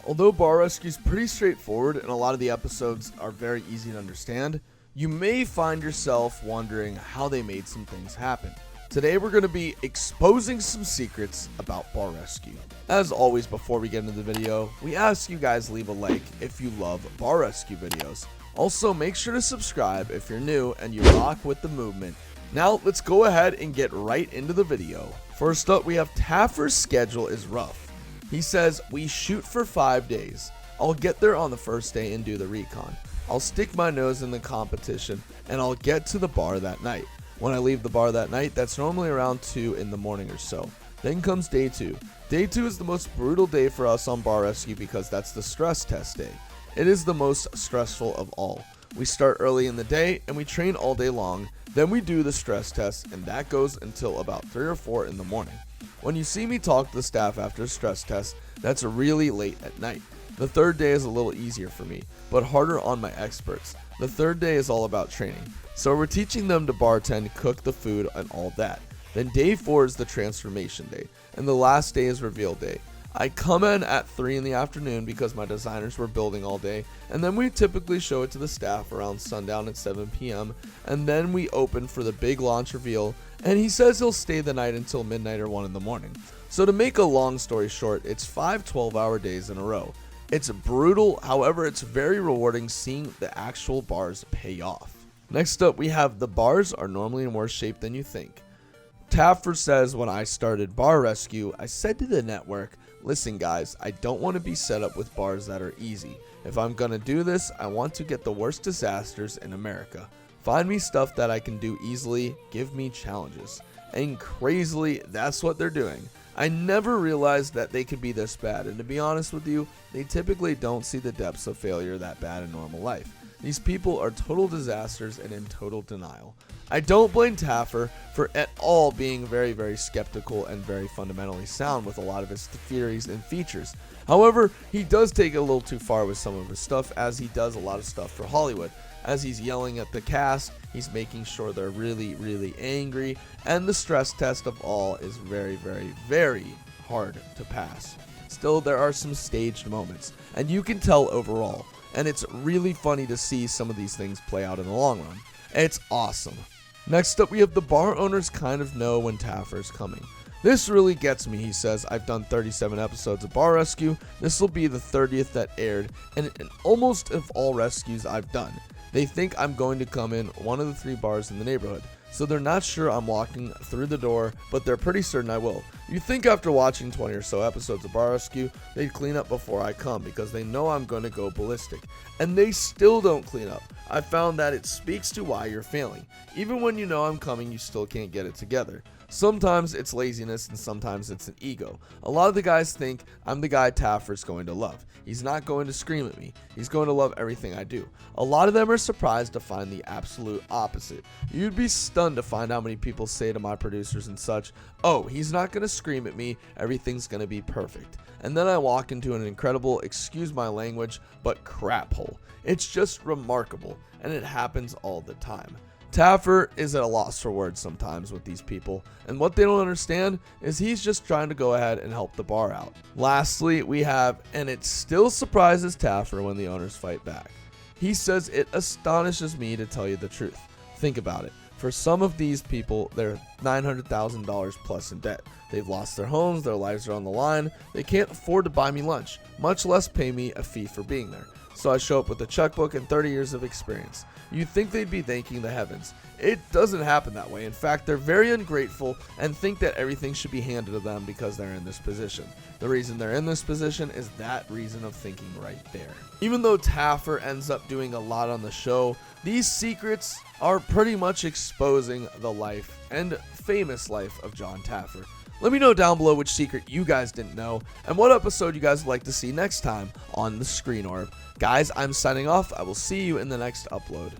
Although Bar Rescue is pretty straightforward and a lot of the episodes are very easy to understand, you may find yourself wondering how they made some things happen. Today we're going to be exposing some secrets about Bar Rescue. As always, before we get into the video, we ask you guys leave a like if you love Bar Rescue videos. Also, make sure to subscribe if you're new and you rock with the movement. Now let's go ahead and get right into the video. First up, we have Taffer's schedule is rough. He says, we shoot for 5 days. I'll get there on the first day and do the recon. I'll stick my nose in the competition and I'll get to the bar that night. When I leave the bar that night, that's normally around 2 in the morning or so. Then comes day 2. Day 2 is the most brutal day for us on Bar Rescue because that's the stress test day. It is the most stressful of all. We start early in the day and we train all day long. Then we do the stress test and that goes until about 3 or 4 in the morning. When you see me talk to the staff after a stress test, that's really late at night. The third day is a little easier for me, but harder on my experts. The third day is all about training. So we're teaching them to bartend, cook the food, and all that. Then day 4 is the transformation day, and the last day is reveal day. I come in at 3 in the afternoon because my designers were building all day, and then we typically show it to the staff around sundown at 7 p.m. and then we open for the big launch reveal, and he says he'll stay the night until midnight or 1 in the morning. So to make a long story short, it's 5 12-hour days in a row. It's brutal, however it's very rewarding seeing the actual bars pay off. Next up, we have the bars are normally in worse shape than you think. Taffer says, when I started Bar Rescue, I said to the network, listen guys, I don't want to be set up with bars that are easy. If I'm gonna do this, I want to get the worst disasters in America. Find me stuff that I can do easily, give me challenges. And crazily, that's what they're doing. I never realized that they could be this bad, and to be honest with you, they typically don't see the depths of failure that bad in normal life. These people are total disasters and in total denial. I don't blame Taffer for at all being very skeptical and very fundamentally sound with a lot of his theories and features. However, he does take it a little too far with some of his stuff, as he does a lot of stuff for Hollywood. As he's yelling at the cast, he's making sure they're really angry, and the stress test of all is very hard to pass. Still, there are some staged moments, and you can tell overall, and it's really funny to see some of these things play out in the long run. It's awesome. Next up, we have the bar owners kind of know when Taffer's coming. This really gets me, he says. I've done 37 episodes of Bar Rescue. This will be the 30th that aired, and in almost of all rescues I've done. They think I'm going to come in one of the 3 bars in the neighborhood, so they're not sure I'm walking through the door, but they're pretty certain I will. You think after watching 20 or so episodes of Bar Rescue, they'd clean up before I come because they know I'm going to go ballistic, and they still don't clean up. I found that it speaks to why you're failing. Even when you know I'm coming, you still can't get it together. Sometimes it's laziness and sometimes it's an ego. A lot of the guys think I'm the guy Taffer's going to love. He's not going to scream at me. He's going to love everything I do. A lot of them are surprised to find the absolute opposite. You'd be stunned to find how many people say to my producers and such, oh, he's not going to scream at me. Everything's going to be perfect. And then I walk into an incredible, excuse my language, but crap hole. It's just remarkable, and it happens all the time. Taffer is at a loss for words sometimes with these people, and what they don't understand is he's just trying to go ahead and help the bar out. Lastly, we have, and it still surprises Taffer when the owners fight back. He says, it astonishes me to tell you the truth. Think about it. For some of these people, they're $900,000 plus in debt. They've lost their homes, their lives are on the line, they can't afford to buy me lunch, much less pay me a fee for being there. So I show up with a checkbook and 30 years of experience. You'd think they'd be thanking the heavens. It doesn't happen that way. In fact, they're very ungrateful and think that everything should be handed to them because they're in this position. The reason they're in this position is that reason of thinking right there. Even though Taffer ends up doing a lot on the show, these secrets are pretty much exposing the life and famous life of John Taffer. Let me know down below which secret you guys didn't know and what episode you guys would like to see next time on the Screen Orb. Guys, I'm signing off. I will see you in the next upload.